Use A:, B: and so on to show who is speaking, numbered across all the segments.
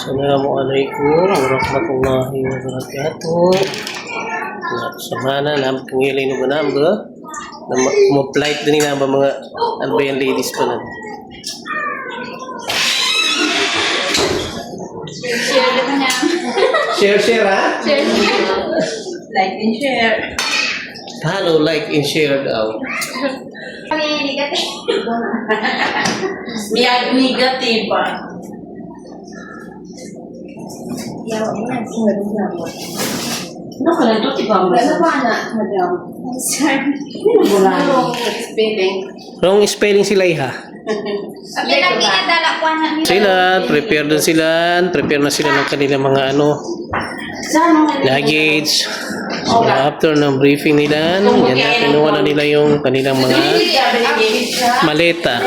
A: Assalamualaikum warahmatullahi wabarakatuh. Sa mana nam pangilay no banamba na mo flight din na ba mga albayan ladies pa na.
B: Share naman na.
A: Share ha?
B: Share. Like and share.
A: Hello, like and share daw.
B: Kami negative. Biag negative pa. Yaw, yan. No, kala do ti ba? Wala pa na, madam. Sir. Wala. Spelling.
A: Wrong spelling sila iha.
B: Yan ang ginadala ko na nila.
A: Sila, prepare na sila. Prepare na sila ng kanilang mga luggage. So, after ng briefing nila, yan na, kinuha na nila yung kanilang mga maleta.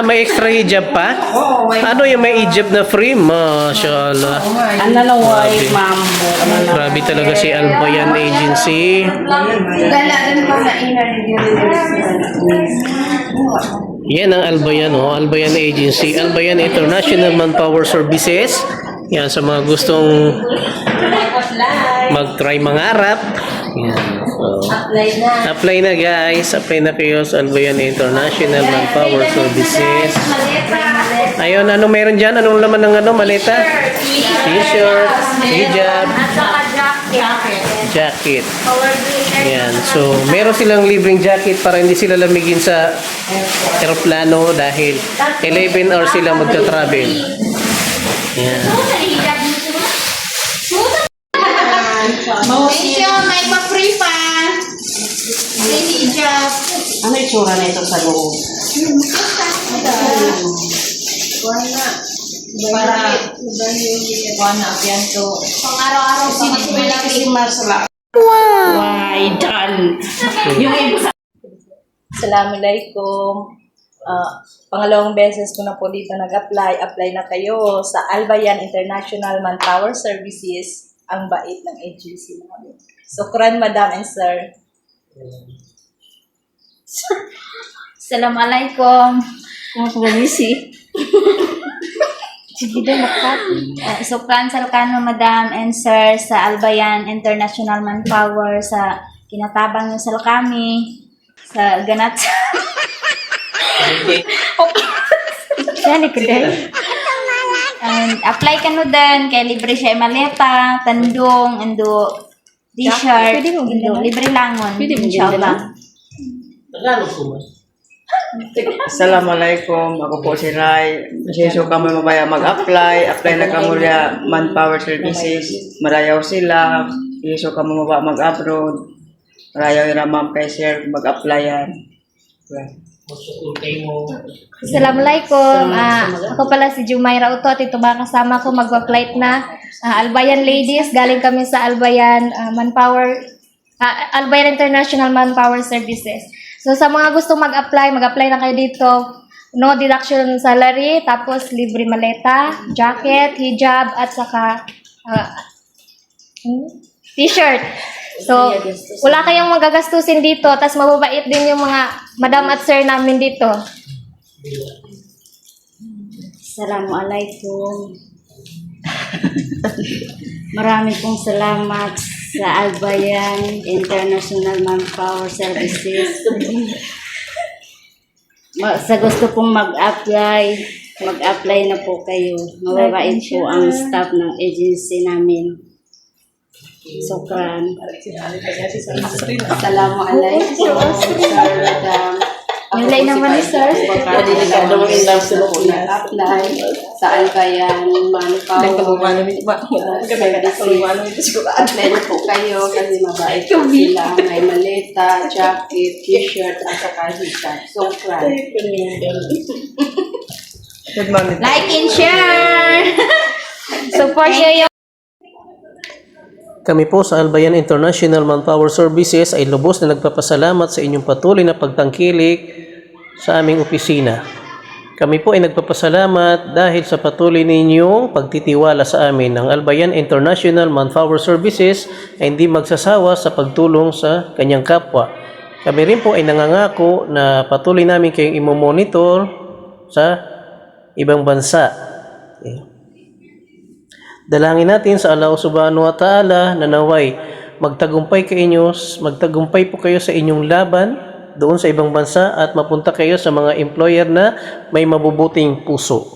A: May extra hijab pa? Ano yung may hijab na free? Mashallah.
C: Ano na way, mambo.
A: Grabe talaga si Albayan Agency. Yan ang Albayan, Albayan Agency. Albayan International Manpower Services. Yan, sa mga gustong mag-try mangarap. Yan. So, apply na guys. Apply na kayo sa Albayan International Manpower Services. Ayun, ano meron dyan? Anong laman ng maleta? T-shirt, hijab, jacket. Yan. So, meron silang libreng jacket para hindi sila lamigin sa aeroplano dahil 11 hours sila magta-travel. Yan.
B: Medyo may pa-free pa. May hijab.
C: Ano yung tsura na ito sa loob?
B: Para wala yan to. Pang araw-araw sa
C: Marsala. Wow! Why, done! Yung iba.
D: Assalamualaikum. Pangalawang beses ko na po dito nag-apply. Apply na kayo sa Albayan International Manpower Services. Ang bait ng agency namin. Sukran, madam and sir.
B: Assalamualaikum.
D: Kumisi.
B: Sige din, makat. Sukran Salcano, madam and sir, sa Albayan International Manpower, sa kinatabang ng Salkami, sa ganat. Yan, ikaday. And apply ka no din, kay libre siya maleta, tandong, ando, t-shirt, ando, libre langon, inshallah.
C: Assalamualaikum. Ako po si Rai. Masiso kami mabaya mag-apply. Apply na kamo ya Manpower Services. Marayaw sila. Masiso kami mabaya mag-abroad. Marayaw yung ramang peser mag-applyan.
B: Assalamualaikum. Ako pala si Jumaira Uto at ito mga kasama ko mag-flight na Albayan ladies. Galing kami sa Albayan Albayan International Manpower Services. So sa mga gustong mag-apply na kayo dito. No deduction salary, tapos libre maleta, jacket, hijab, at saka t-shirt. So, wala kayong magagastusin dito, tapos mababait din yung mga madam at sir namin dito.
E: Assalamualaikum. Marami pong salamat sa Albayan International Manpower Services. Sa gusto pong mag-apply na po kayo. Mababait po ang staff ng agency namin. Sukran. Assalamualaikum. Sir, madam.
B: Nilay naman ni sir.
E: Apply sa Albayan Manpower Services. Apply na po kayo kasi mabait po sila. May maleta, jacket, t-shirt, at saka hijab. Sukran.
B: Like and share! Support nyo yung
A: Kami po sa Albayan International Manpower Services ay lubos na nagpapasalamat sa inyong patuloy na pagtangkilik sa aming opisina. Kami po ay nagpapasalamat dahil sa patuloy ninyong pagtitiwala sa amin. Ang Albayan International Manpower Services ay hindi magsasawa sa pagtulong sa kanyang kapwa. Kami rin po ay nangangako na patuloy namin kayong imomonitor sa ibang bansa. Okay. Dalangin natin sa Allah subhanahu wa ta'ala na naway magtagumpay po kayo sa inyong laban doon sa ibang bansa at mapunta kayo sa mga employer na may mabubuting puso.